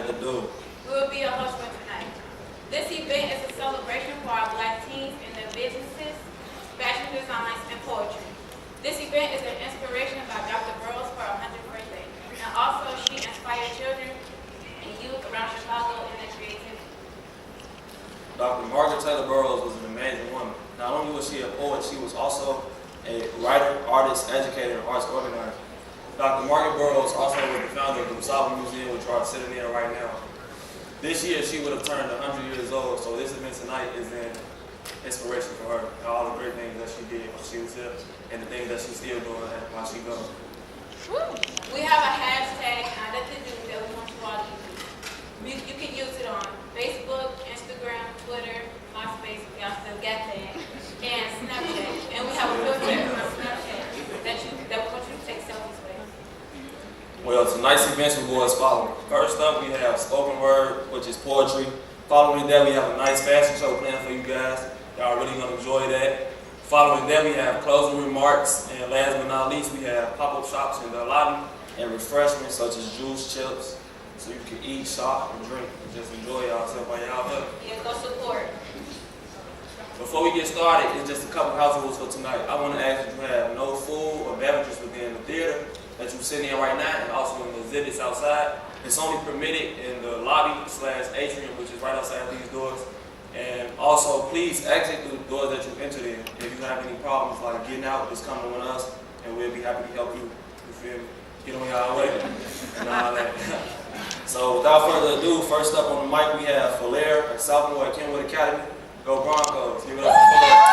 at the Do. We will be a host for tonight. This event is a celebration for our Black teens and their businesses, fashion designs, and poetry. This event is an inspiration by Dr. Burroughs for her 100th birthday, and also she inspired children and youth around Chicago in their creativity. Dr. Margaret Taylor Burroughs was an amazing woman. Not only was she a poet, she was also a writer, artist, educator, and arts organizer. Dr. Margaret Burroughs also was the founder of the Dusable Museum, which we are sitting in right now. This year, she would have turned 100 years old, so this event tonight is an inspiration for her, and all the great things that she did while she was here, and the things that she's still doing while she's gone. We have a hashtag, that we want you all to use. You can use it on Facebook, Instagram, Twitter, MySpace, if y'all still got that, and Snapchat. And we have a filter on Snapchat that we want you to take selfies with. Well, tonight's events will go as follows. First up, we have spoken word, which is poetry. Following that, we have a nice fashion show planned for you guys. Y'all really gonna enjoy that. Following that, we have closing remarks, and last but not least, we have pop-up shops in the lobby and refreshments such as juice, chips, so you can eat, shop, and drink, and just enjoy yourself while y'all here. Yeah, go support. Before we get started, it's just a couple house rules for tonight. I want to ask that you have no food or beverages within the theater that you're sitting in right now, and also in the exhibits outside. It's only permitted in the lobby/atrium, which is right outside these doors. And also, please exit through the doors that you entered in. If you have any problems like getting out, just come on us, and we'll be happy to help you. You feel me? Get on y'all way and all that. So without further ado, first up on the mic we have Falair, a sophomore at Kenwood Academy. Go Broncos! Give it up for Falair.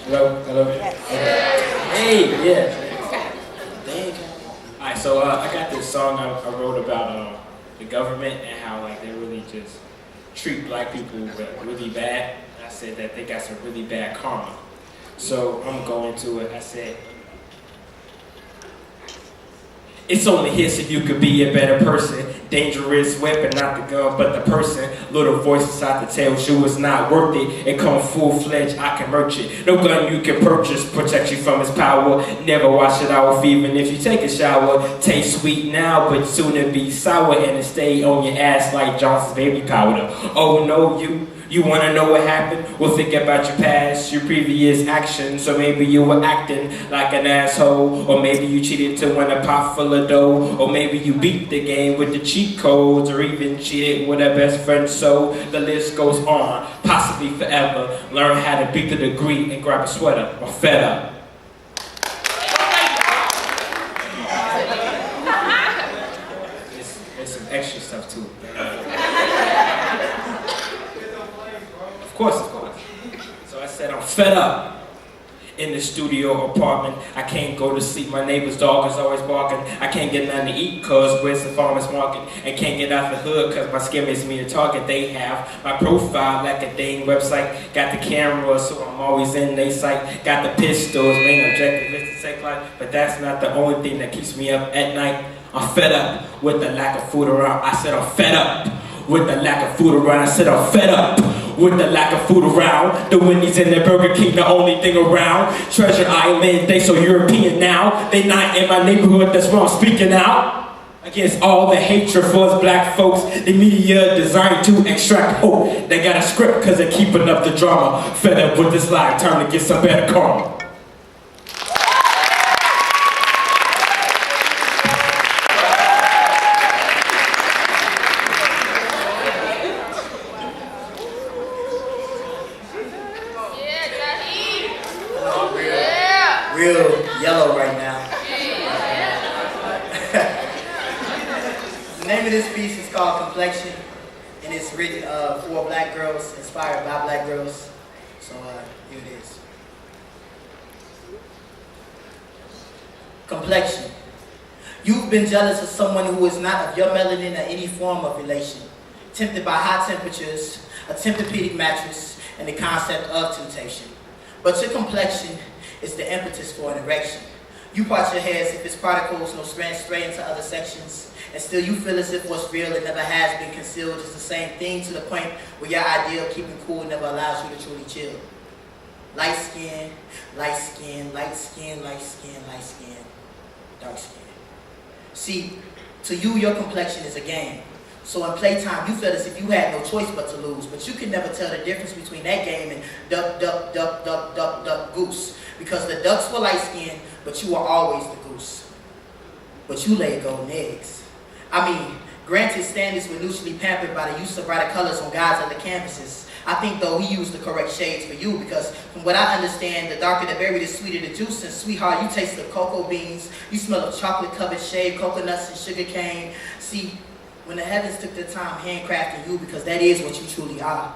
Hello, hello. Hey, yeah. Alright, so I got this song I wrote about the government and how like they really just treat black people really bad. I said that they got some really bad karma. So I'm going to it. I said, it's only here so you could be a better person. Dangerous weapon, not the gun, but the person. Little voice inside the tail, you it's not worth it. It come full-fledged, I can merch it. No gun you can purchase, protect you from its power. Never wash it off, even if you take a shower. Taste sweet now, but soon it be sour. And it stay on your ass like Johnson's baby powder. Oh no, you wanna know what happened? Well, think about your past, your previous actions. So maybe you were acting like an asshole. Or maybe you cheated to win a pot full of dough. Or maybe you beat the game with the cheat codes. Or even cheated with a best friend. So the list goes on, possibly forever. Learn how to beat the degree and grab a sweater. Or fed up. There's some extra stuff too. Of course. So I said, I'm fed up. In the studio apartment, I can't go to sleep. My neighbor's dog is always barking. I can't get nothing to eat cause where's the farmer's market? And can't get out the hood cause my skin makes me a target. They have my profile like a dang website. Got the camera so I'm always in their sight. Got the pistols, main objective is to take life. But that's not the only thing that keeps me up at night. I'm fed up with the lack of food around. I said I'm fed up with the lack of food around. I said I'm fed up with the lack of food around. The Wendy's and the Burger King, the only thing around. Treasure Island, they so European now. They not in my neighborhood, that's why I'm speaking out. Against all the hatred for us black folks. The media designed to extract hope. They got a script cause they're keeping up the drama. Fed up with this lie, time to get some better karma. Real yellow right now. The name of this piece is called Complexion, and it's written for black girls, inspired by black girls. So here it is. Complexion. You've been jealous of someone who is not of your melanin or any form of relation. Tempted by hot temperatures, a Tempur-Pedic mattress, and the concept of temptation. But your complexion is the impetus for an erection. You part your hair as if it's particles, no strands stray into other sections, and still you feel as if what's real and never has been concealed is the same thing, to the point where your idea of keeping cool never allows you to truly chill. Light skin, light skin, light skin, light skin, light skin, dark skin. See, to you, your complexion is a game. So in playtime, you felt as if you had no choice but to lose, but you could never tell the difference between that game and duck, duck, duck, duck, duck, duck, goose. Because the ducks were light skinned, but you were always the goose. But you laid golden eggs. I mean, granted, standards were mutually pampered by the use of brighter colors on guys' other campuses. I think though he used the correct shades for you, because from what I understand, the darker the berry, the sweeter the juice. And sweetheart, you taste the cocoa beans, you smell of chocolate-covered shaved coconuts and sugar cane. See, when the heavens took their time handcrafting you, because that is what you truly are,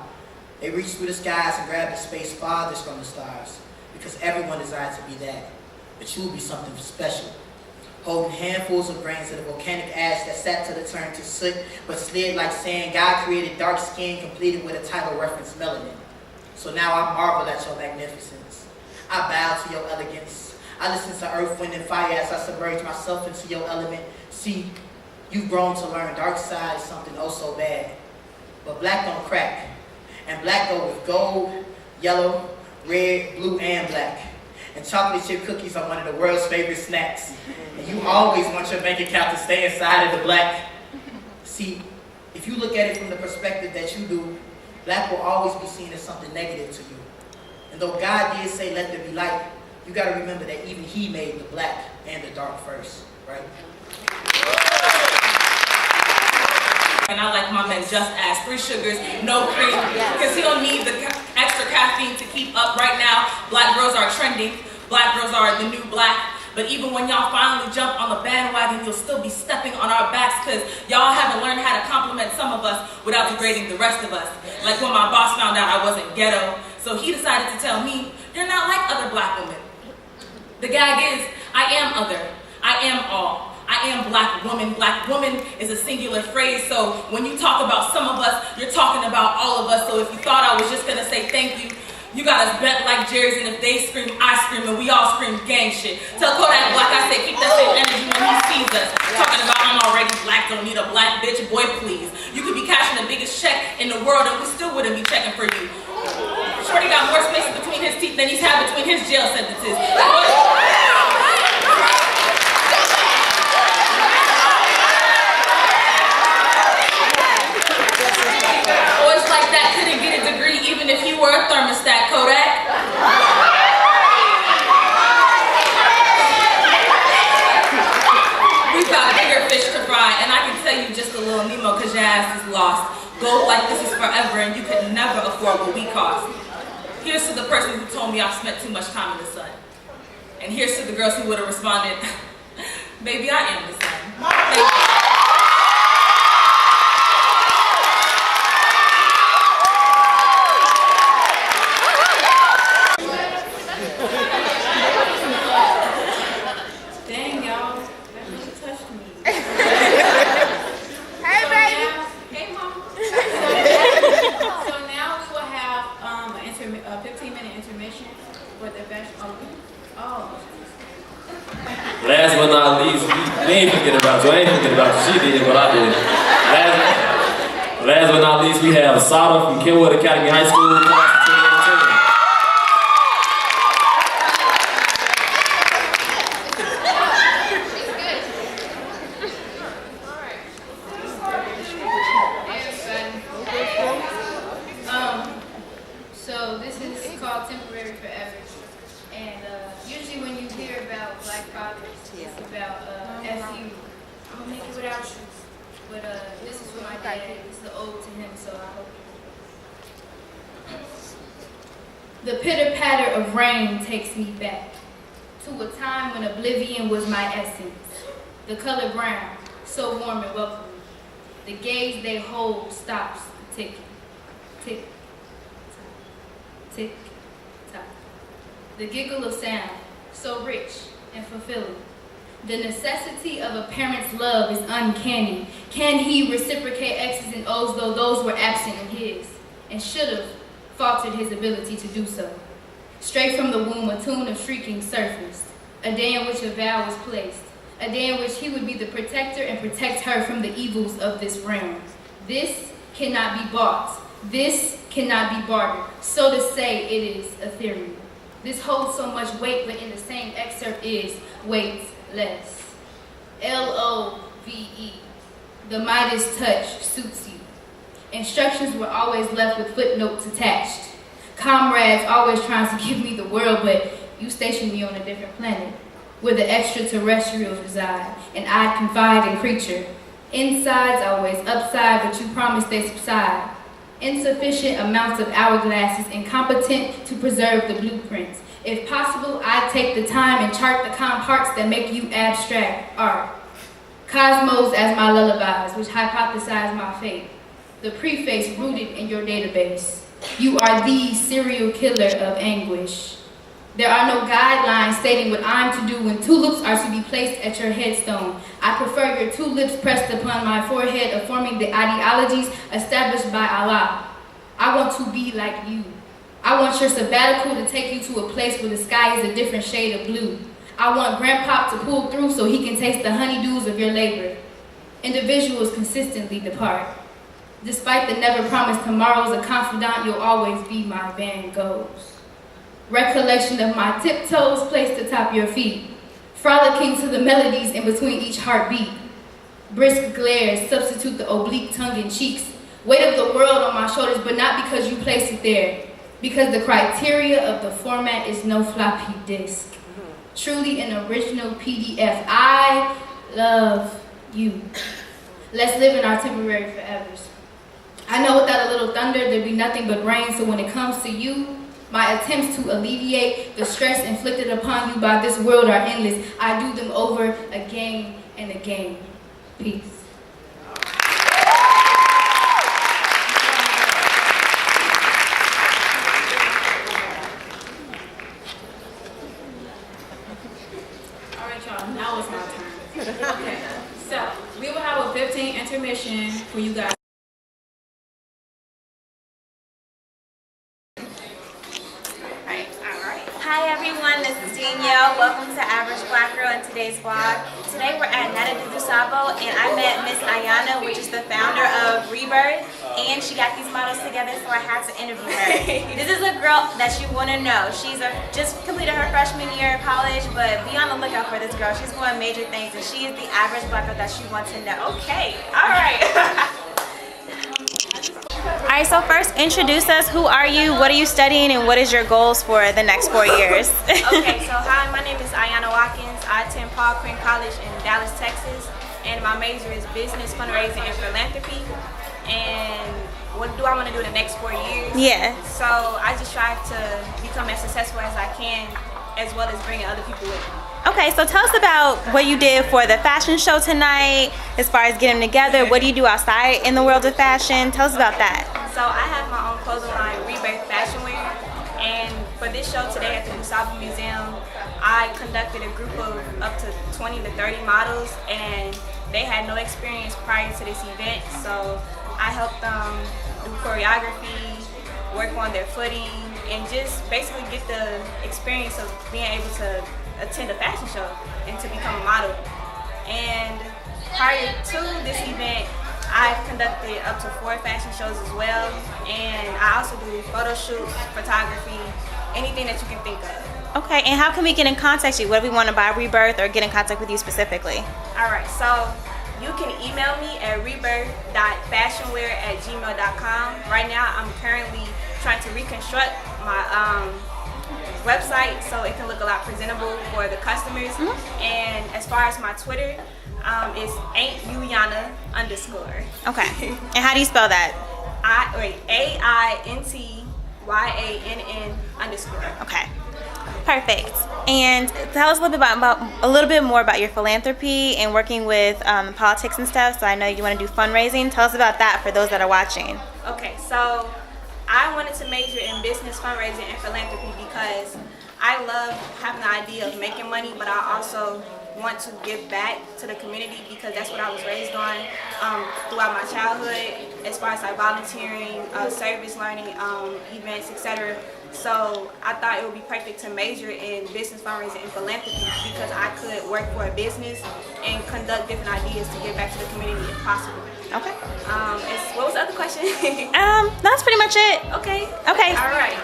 they reached through the skies and grabbed the space farthest from the stars, because everyone desired to be that, but you will be something special, holding handfuls of grains of the volcanic ash that sat to the turn to soot, but slid like sand. God created dark skin, completed with a title reference, melanin. So now I marvel at your magnificence. I bow to your elegance. I listen to earth, wind, and fire as I submerge myself into your element. See, you've grown to learn dark side is something oh so bad. But black don't crack. And black go with gold, yellow, red, blue, and black. And chocolate chip cookies are one of the world's favorite snacks. And you always want your bank account to stay inside of the black. See, if you look at it from the perspective that you do, black will always be seen as something negative to you. And though God did say, let there be light, you gotta remember that even he made the black and the dark first, right? And I like my men just as 3 sugars, no cream, because he don't need the extra caffeine to keep up. Right now, black girls are trending. Black girls are the new black. But even when y'all finally jump on the bandwagon, you'll still be stepping on our backs, because y'all haven't learned how to compliment some of us without degrading the rest of us. Like when my boss found out I wasn't ghetto, so he decided to tell me, you're not like other black women. The gag is, I am other. I am all. I am black woman. Black woman is a singular phrase, so when you talk about some of us, you're talking about all of us. So if you thought I was just gonna say thank you, you got us bent like Jerry's, and if they scream, I scream, and we all scream gang shit. Tell Kodak Black I say keep that same energy when he sees us. Talking about I'm already black, don't need a black bitch, boy please. You could be cashing the biggest check in the world and we still wouldn't be checking for you. Shorty got more space between his teeth than he's had between his jail sentences. That couldn't get a degree even if you were a thermostat, Kodak. We've got bigger fish to fry, and I can tell you just a little Nemo because your ass is lost. Gold like this is forever, and you could never afford what we cost. Here's to the person who told me I've spent too much time in the sun. And here's to the girls who would have responded, baby, I am the sun. Thank you. Last but not least, we ain't forget about you. I ain't forget about you. She did what I did. Last but not least, we have Sada from Kenwood Academy High School, class of 2018. So this is called Temporary Forever. And usually when you hear about black fathers, it's about F you. I'm gonna make it without you. But this is for my dad. It's the ode to him, so I hope. The pitter patter of rain takes me back to a time when oblivion was my essence. The color brown, so warm and welcoming. The gaze they hold stops the ticking. Tick, tock, tick, tock. The giggle of sound, so rich and fulfilling. The necessity of a parent's love is uncanny. Can he reciprocate X's and O's though those were absent in his, and should have faltered his ability to do so? Straight from the womb, a tune of shrieking surfaced. A day in which a vow was placed. A day in which he would be the protector and protect her from the evils of this realm. This cannot be bought. This cannot be bartered. So to say, it is ethereal. This holds so much weight, but in the same excerpt is weightless. L-O-V-E. The Midas touch suits you. Instructions were always left with footnotes attached. Comrades always trying to give me the world, but you stationed me on a different planet, where the extraterrestrials reside, and I'd confide in creature. Insides always upside, but you promised they subside. Insufficient amounts of hourglasses, incompetent to preserve the blueprints. If possible, I'd take the time and chart the parts that make you abstract art. Cosmos as my lullabies, which hypothesize my fate. The preface rooted in your database. You are the serial killer of anguish. There are no guidelines stating what I'm to do when tulips are to be placed at your headstone. I prefer your two lips pressed upon my forehead, affirming the ideologies established by Allah. I want to be like you. I want your sabbatical to take you to a place where the sky is a different shade of blue. I want Grandpop to pull through so he can taste the honeydews of your labor. Individuals consistently depart. Despite the never promised tomorrows, a confidant, you'll always be my Van Goghs. Recollection of my tiptoes placed atop your feet, frolicking to the melodies in between each heartbeat. Brisk glares substitute the oblique tongue and cheeks. Weight of the world on my shoulders, but not because you placed it there. Because the criteria of the format is no floppy disk. Truly an original PDF. I love you. Let's live in our temporary forevers. I know without a little thunder there'd be nothing but rain, so when it comes to you, my attempts to alleviate the stress inflicted upon you by this world are endless. I do them over again and again. Peace. All right, y'all, now it's my turn. Okay, so we will have a 15 intermission for you guys. Hi everyone, this is Danielle. Welcome to Average Black Girl in today's vlog. Today we're at Netta de DuSable and I met Miss Ayana, which is the founder of Rebirth, and she got these models together, so I had to interview her. This is a girl that you want to know. She's just completed her freshman year of college, but be on the lookout for this girl. She's doing major things and she is the average black girl that you want to know. Okay, alright. Alright, so first introduce us. Who are you, what are you studying, and what is your goals for the next 4 years? Okay, so hi, my name is Ayana Watkins. I attend Paul Crane College in Dallas, Texas, and my major is business, fundraising, and philanthropy. And what do I want to do in the next 4 years? Yeah. So I just strive to become as successful as I can, as well as bringing other people with me. Okay, so tell us about what you did for the fashion show tonight, as far as getting together. What do you do outside in the world of fashion? Tell us about that. So I have my own clothing line, Rebirth Fashion Wear, and for this show today at the Dusable Museum, I conducted a group of up to 20 to 30 models, and they had no experience prior to this event, so I helped them do choreography, work on their footing, and just basically get the experience of being able to attend a fashion show and to become a model. And prior to this event, I've conducted up to 4 fashion shows as well, and I also do photo shoots, photography, anything that you can think of. Okay, and how can we get in contact with you? What do we want to buy Rebirth or get in contact with you specifically? Alright, so you can email me at rebirth.fashionwear@gmail.com. Right now, I'm currently trying to reconstruct my website so it can look a lot presentable for the customers. And as far as my Twitter, it's @Ayana_. Okay, and how do you spell that? AINTYANN_. Okay, perfect. And tell us a little bit more about your philanthropy and working with politics and stuff. So I know you want to do fundraising. Tell us about that for those that are watching. Okay, so I wanted to major in business, fundraising, and philanthropy because I love having the idea of making money, but I also want to give back to the community because that's what I was raised on throughout my childhood, as far as like volunteering, service learning, events, etc. So I thought it would be perfect to major in business fundraising and philanthropy because I could work for a business and conduct different ideas to give back to the community if possible. Okay. What was the other question? That's pretty much it. Okay. Okay. All right.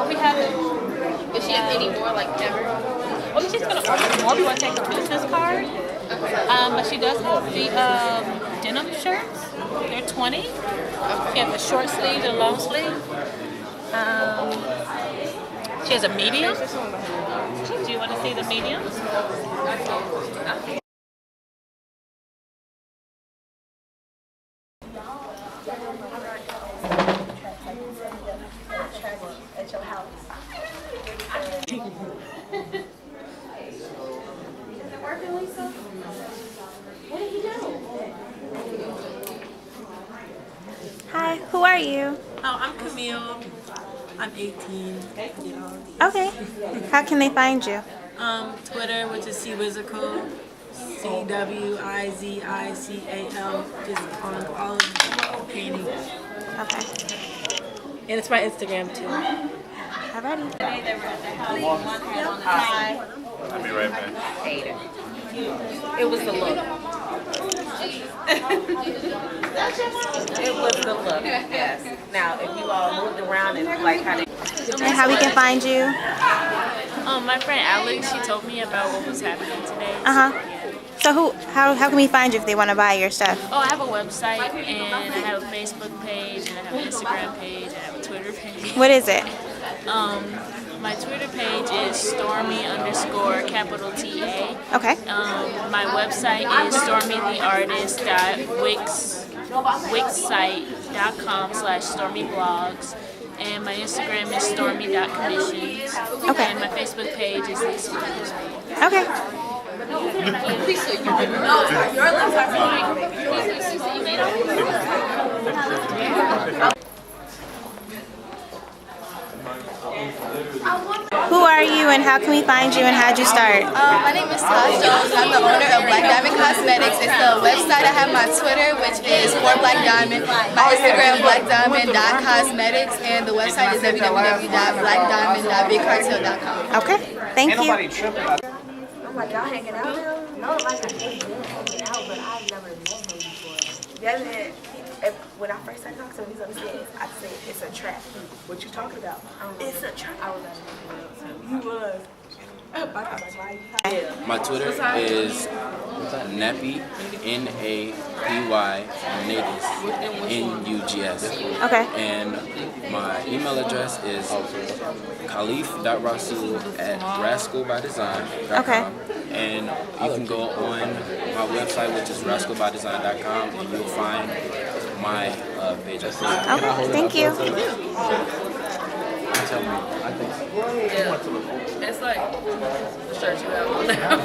We haven't. If she has any more, like ever. Well, she's gonna order more. We want to take a business card. But she does have the denim shirts. They're 20. She has the short sleeve and long sleeve. She has a medium. Do you want to see the mediums? At your house. Is it working, Lisa? What did he do? Hi, who are you? Oh, I'm Camille. I'm 18. Okay. How can they find you? Twitter, which is Cwizical, CWIZICAL, just on all of the paintings. Okay. And it's my Instagram too. Alrighty. I'll be right back. It was the look. It was the look, yes. Now, if you all moved around and like how they... And how we can find you? My friend Alex, she told me about what was happening today. So how can we find you if they want to buy your stuff? Oh, I have a website, and I have a Facebook page, and I have an Instagram page, and I have a Twitter page. What is it? My Twitter page is Stormy_TA. Okay. My website is stormytheartist.wixsite.com/stormyblogs. And my Instagram is stormy.commissions. Okay. And my Facebook page is Lisa. Okay. Your lips are fine. You made Who are you and how can we find you and how'd you start? My name is Tosh Jones. I'm the owner of Black Diamond Cosmetics. It's the website. I have my Twitter, which is for Black Diamond. My Instagram, blackdiamond.cosmetics, and the website is www.blackdiamond.bigcartel.com. Okay, thank you. I'm like, y'all hanging out now? No, like I hate hanging out, but I've never met him before. When I first started talking to him, he's on the stage, I said, it's a trap. What you talking about? It's a trap. I was at you was. My Twitter is Nappy, N-A-P-Y, Nugs, N-U-G-S. Okay. And my email address is khalif.rasul@rascalbydesign.com. Okay. And you can go on my website, which is rascalbydesign.com, and you'll find my page. Okay, thank you. Yeah. It's like the shirt you have on now.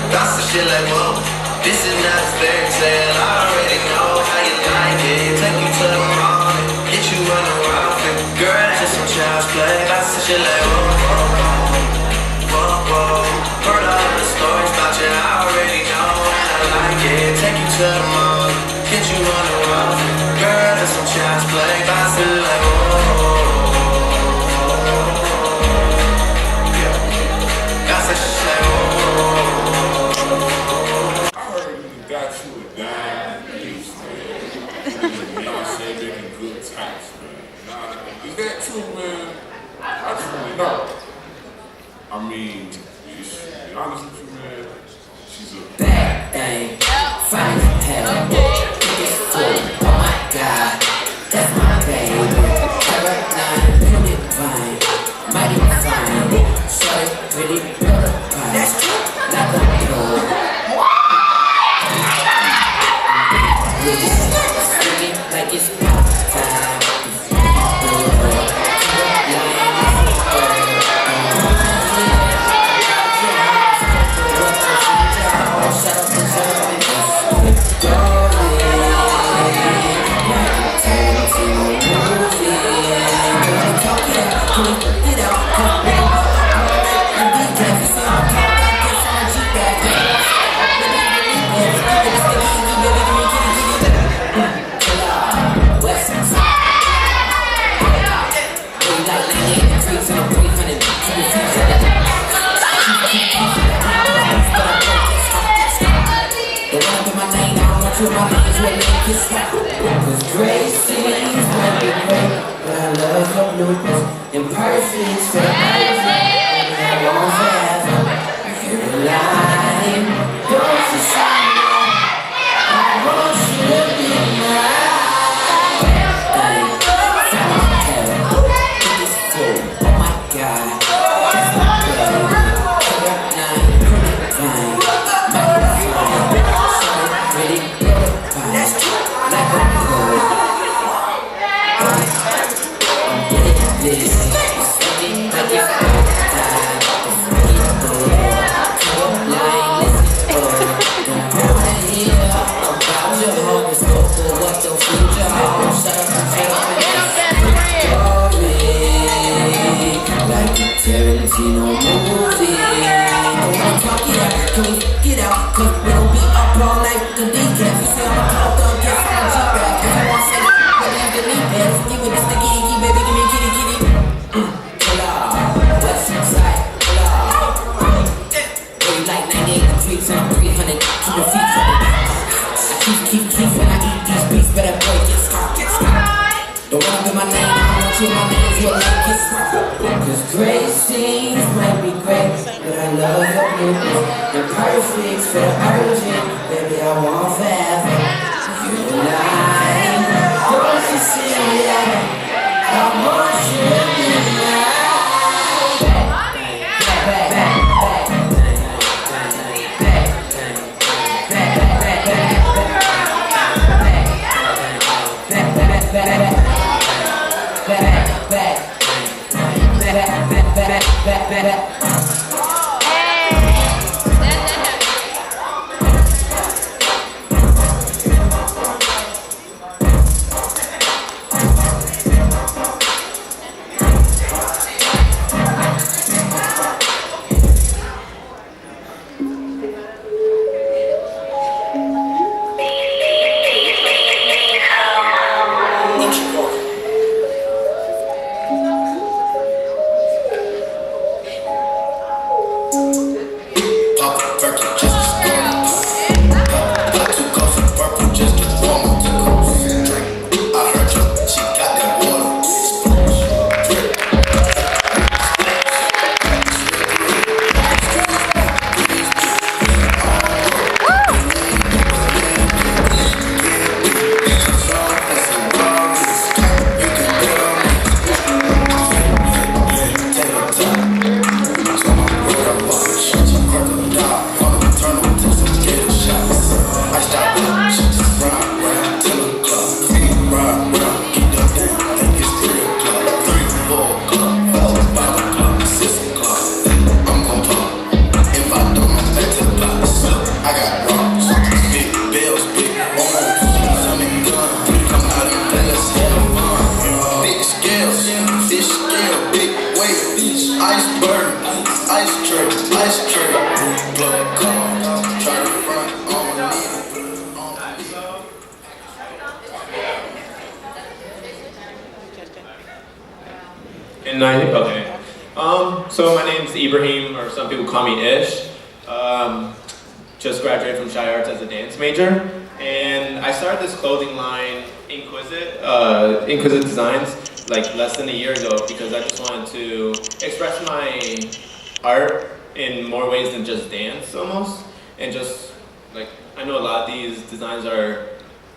Gossip shit like, whoa, this is not a fairy tale. I already know how you like it. Take you to the morning, get you on the rock. Girl, that's just some child's play. Gossip shit like, whoa, whoa, whoa, whoa, whoa. Heard all the stories about you, I already know how I like it. Take you to the morning, get you on the rock. Girl, that's some child's play. Gossip like, whoa, whoa, whoa. Yeah. Gossip shit like, whoa. Got you a dime piece, man. You know what I'm saying? Making good types, man. Nah, is that true, man? I truly know. I mean, to be honest with you, man, she's a bad thing. Fine as hell. It's full. Oh my God, that's my baby. Caroline, pretty fine, mighty fine. Short, pretty, butterfly. That's true. Like a dog. Like it's pop time. Cause grace seems might be great, but I love your bloopers. Imperfect, so I won't forever. You're lying, don't you see? I want you to be mine. It's full, oh my God. That's my baby. Caroline, pretty fine, mighty fine. So pretty. That's true. Like a bird. I'm getting this. Singing like it's all time. Caroline, listen, don't wanna hear about your horoscope or what your future holds. Shut up and hang up and story. Like a Tarantino movie. Don't wanna talk it out. Can we get out? Cause we gon' be up all night with the decaf. You say I'm a call dog, guess I'm a G-Rap. If you want to say what you give me, man, give me the sticky icky, baby, give me kitty kitty. Pull up, what's inside? Pull up. Baby, like 98 degrees and I'm 300. Keep your feet from me. I keep when I eat these beats, better boy, get scarred. Don't wanna be my name, I don't want you in my name, you like get scarred. Cause grace seems might be great, but I love your bloopers. You're perfect for the urgent, baby, I want forever. You're lying, don't you see that? I want you to be mine. And okay. So my name's Ibrahim, or some people call me Ish. Just graduated from Shy Arts as a dance major. And I started this clothing line, Inquisit Designs, like less than a year ago because I just wanted to express my art in more ways than just dance almost. And just like, I know a lot of these designs are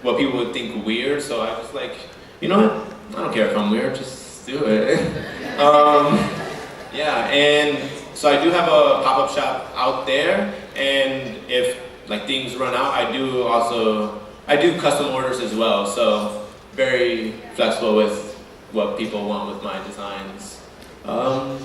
what people would think weird, so I was like, you know what? I don't care if I'm weird, just do it. Yeah, and so I do have a pop-up shop out there, and if like things run out, I do custom orders as well, so very flexible with what people want with my designs. Yeah.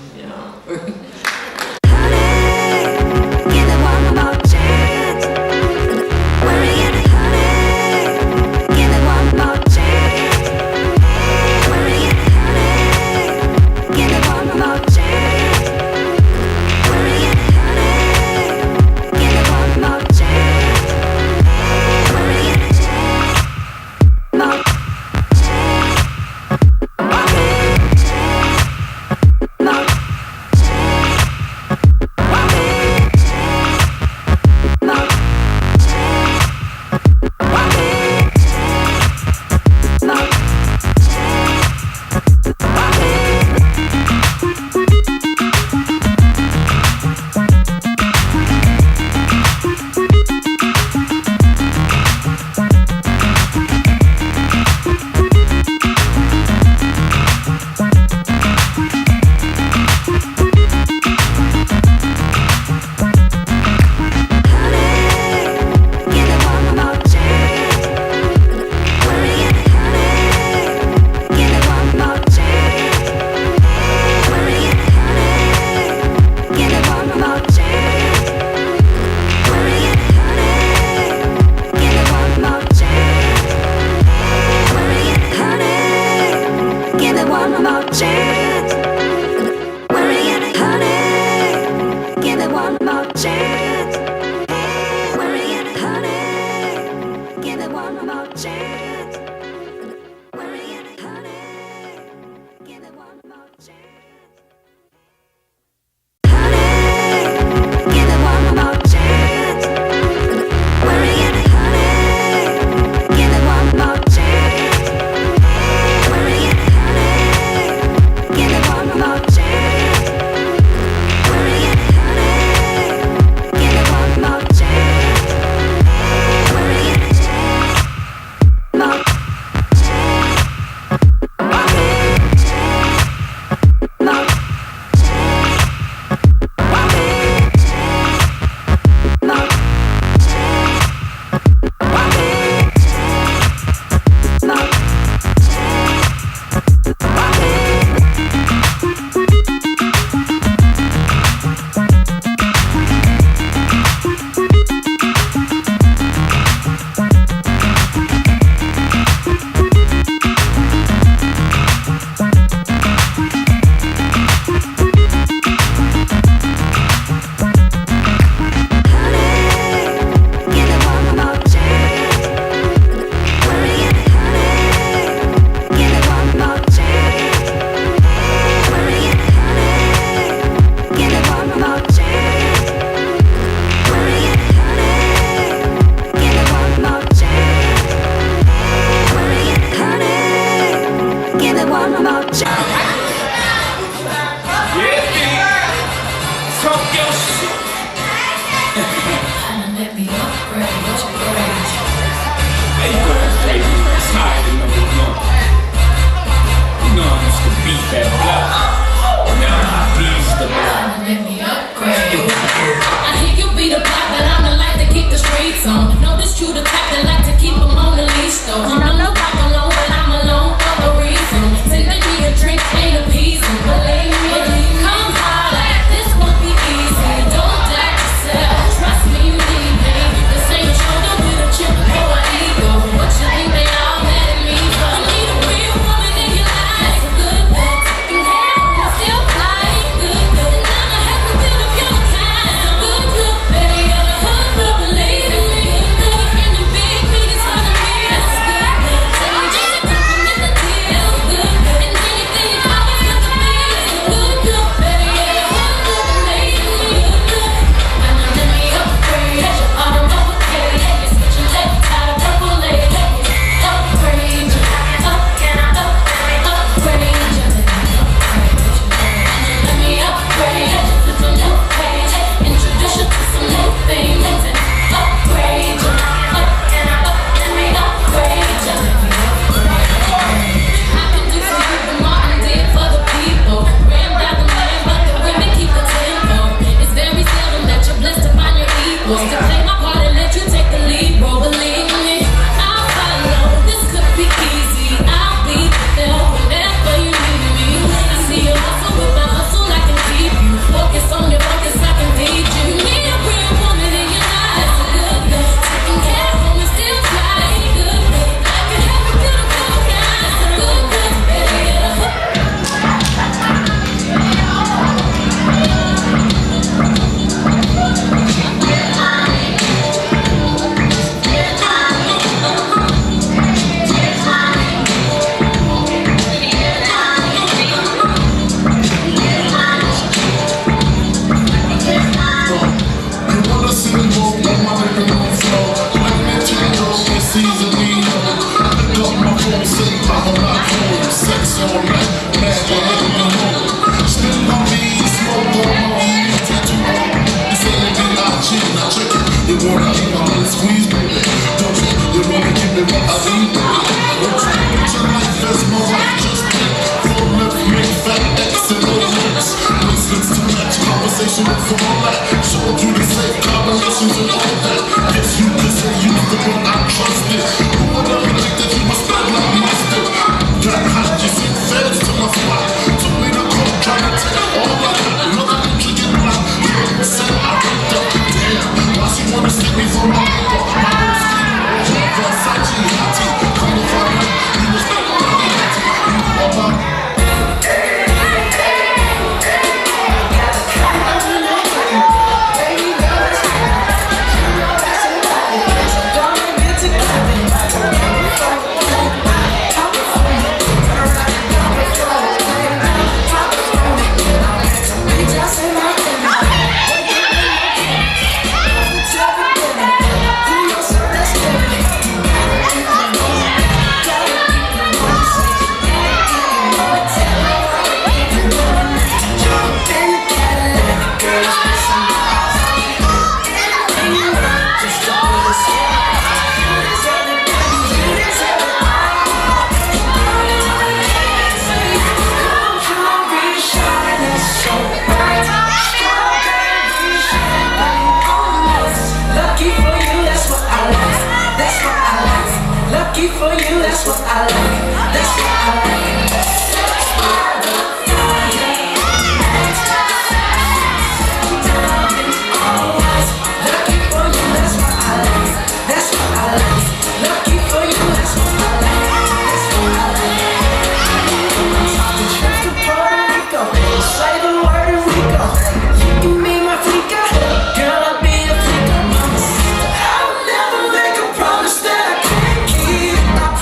Ain't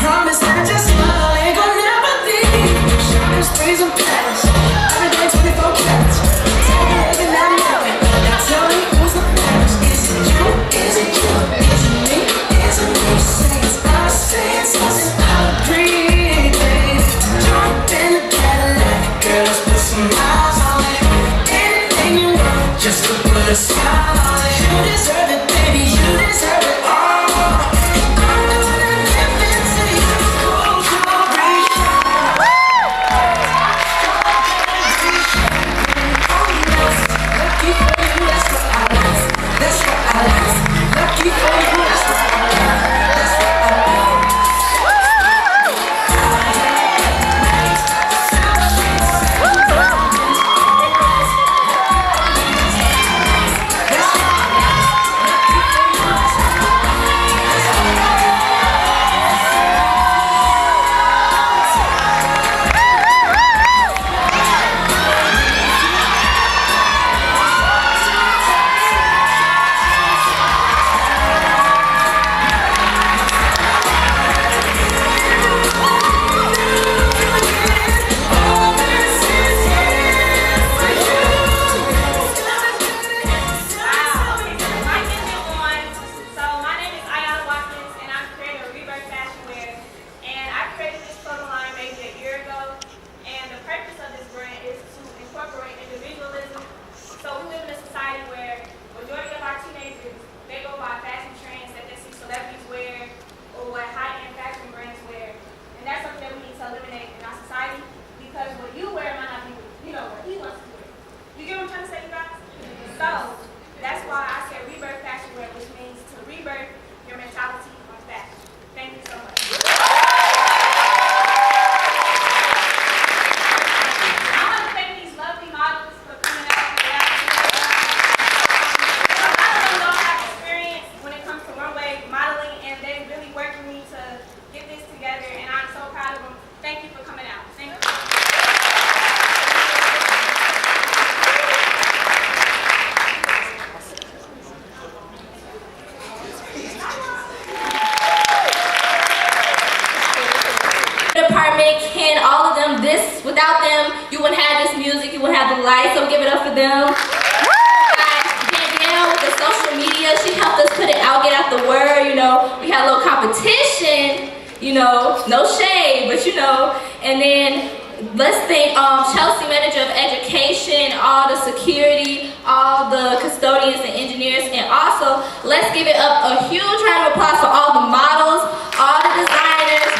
Promise I just smile, ain't gonna never Without them, you wouldn't have this music, you wouldn't have the lights, so give it up for them. With the social media, she helped us put it out, get out the word, you know. We had a little competition, you know, no shade, but you know. And then let's thank Chelsea, Manager of Education, all the security, all the custodians and engineers, and also let's give it up a huge round of applause for all the models, all the designers,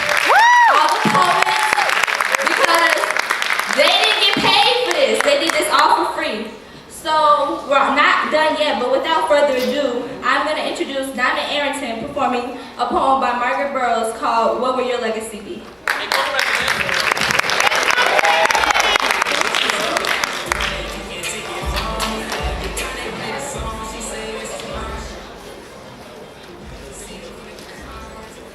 all the poets, because they didn't get paid for this. They did this all for free. So we're not done yet, but without further ado, I'm going to introduce Diamond Arrington performing a poem by Margaret Burroughs called What Will Your Legacy Be?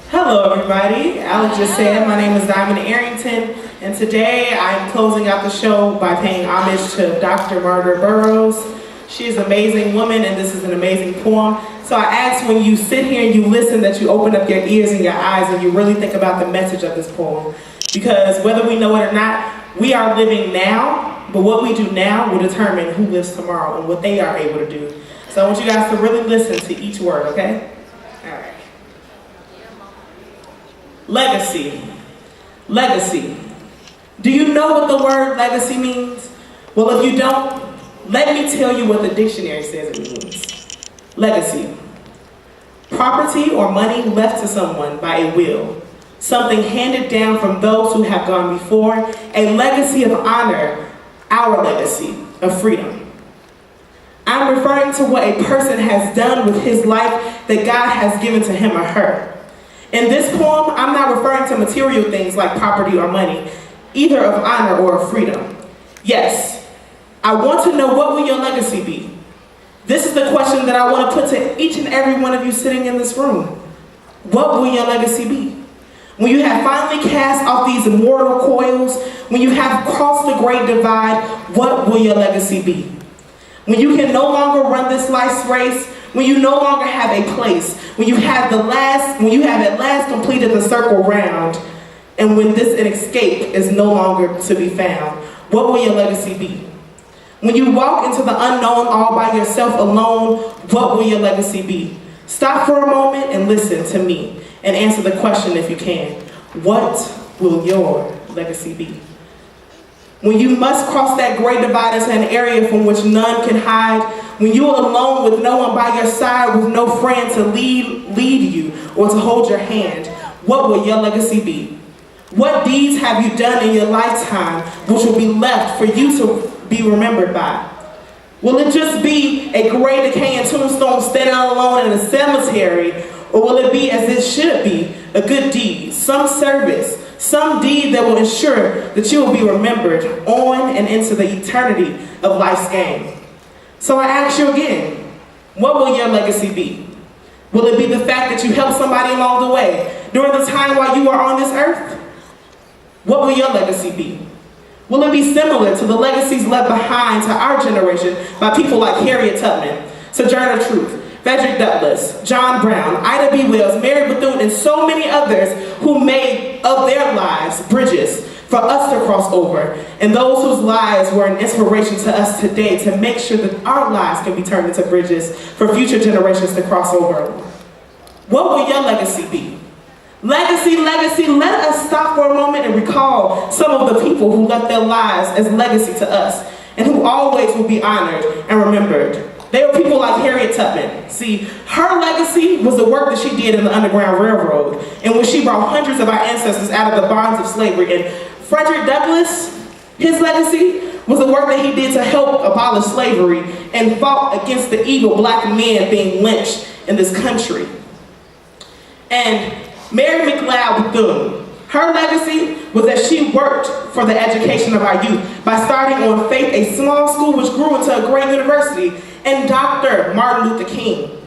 Hello everybody, Alex just said my name is Diamond Arrington, and today I'm closing out the show by paying homage to Dr. Margaret Burroughs. She is an amazing woman and this is an amazing poem. So I ask when you sit here and you listen that you open up your ears and your eyes and you really think about the message of this poem. Because whether we know it or not, we are living now, but what we do now will determine who lives tomorrow and what they are able to do. So I want you guys to really listen to each word, okay? All right. Legacy. Legacy. Do you know what the word legacy means? Well, if you don't, let me tell you what the dictionary says it means. Legacy. Property or money left to someone by a will. Something handed down from those who have gone before. A legacy of honor. Our legacy of freedom. I'm referring to what a person has done with his life that God has given to him or her. In this poem, I'm not referring to material things like property or money, either of honor or of freedom. Yes, I want to know what will your legacy be? This is the question that I want to put to each and every one of you sitting in this room. What will your legacy be? When you have finally cast off these immortal coils, when you have crossed the great divide, what will your legacy be? When you can no longer run this life's race, when you no longer have a place, when you have at last completed the circle round, and when this escape is no longer to be found, what will your legacy be? When you walk into the unknown all by yourself alone, what will your legacy be? Stop for a moment and listen to me and answer the question if you can. What will your legacy be? When you must cross that great divide into an area from which none can hide, when you are alone with no one by your side, with no friend to lead you or to hold your hand, what will your legacy be? What deeds have you done in your lifetime which will be left for you to be remembered by? Will it just be a gray decaying tombstone standing alone in a cemetery, or will it be as it should be, a good deed, some service, some deed that will ensure that you will be remembered on and into the eternity of life's game? So I ask you again, what will your legacy be? Will it be the fact that you helped somebody along the way during the time while you are on this earth? What will your legacy be? Will it be similar to the legacies left behind to our generation by people like Harriet Tubman, Sojourner Truth, Frederick Douglass, John Brown, Ida B. Wells, Mary Bethune, and so many others who made of their lives bridges for us to cross over, and those whose lives were an inspiration to us today to make sure that our lives can be turned into bridges for future generations to cross over. What will your legacy be? Legacy, legacy, let us stop for a moment and recall some of the people who left their lives as legacy to us and who always will be honored and remembered. They were people like Harriet Tubman. See, her legacy was the work that she did in the Underground Railroad, in which she brought hundreds of our ancestors out of the bonds of slavery. And Frederick Douglass, his legacy was the work that he did to help abolish slavery and fought against the evil black men being lynched in this country. And Mary McLeod Bethune, her legacy was that she worked for the education of our youth by starting on Faith, a small school which grew into a great university. And Dr. Martin Luther King,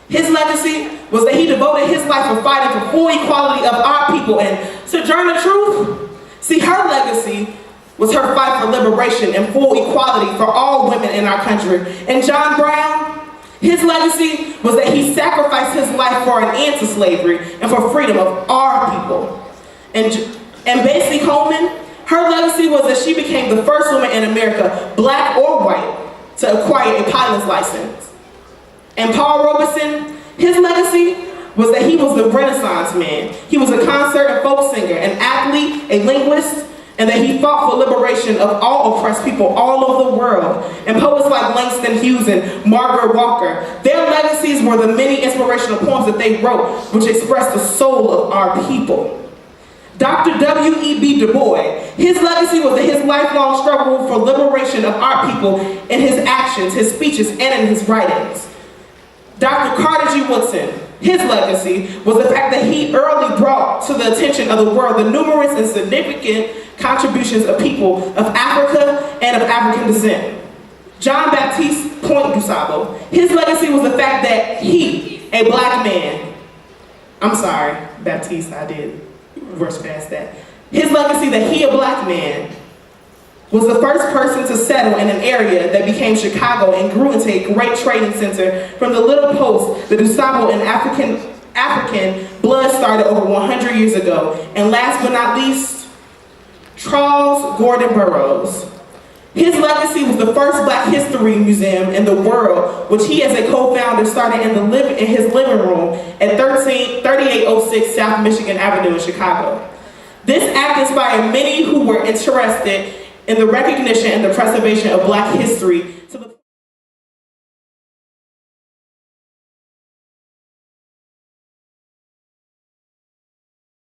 his legacy was that he devoted his life to fighting for full equality of our people. And Sojourner Truth, see, her legacy was her fight for liberation and full equality for all women in our country. And John Brown, his legacy was that he sacrificed his life for an end to slavery and for freedom of our people. And Bessie Coleman, Her legacy was that she became the first woman in America, black or white, to acquire a pilot's license. And Paul Robeson, his legacy was that he was the Renaissance man. He was a concert and folk singer, an athlete, a linguist, and that he fought for liberation of all oppressed people all over the world. And poets like Langston Hughes and Margaret Walker, their legacies were the many inspirational poems that they wrote, which expressed the soul of our people. Dr. W.E.B. Du Bois, his legacy was that his lifelong struggle for liberation of our people in his actions, his speeches, and in his writings. Dr. Carter G. Woodson, his legacy was the fact that he early brought to the attention of the world the numerous and significant contributions of people of Africa and of African descent. John Baptiste Point DuSable, his legacy was the fact that he, a black man, I'm sorry, Baptiste, I did rush past that. His legacy that he, a black man, was the first person to settle in an area that became Chicago and grew into a great trading center from the little post the DuSable and African blood started over 100 years ago. And last but not least, Charles Gordon Burroughs. His legacy was the first Black History Museum in the world, which he as a co-founder started in his living room at 3806 South Michigan Avenue in Chicago. This act inspired many who were interested in the recognition and the preservation of Black history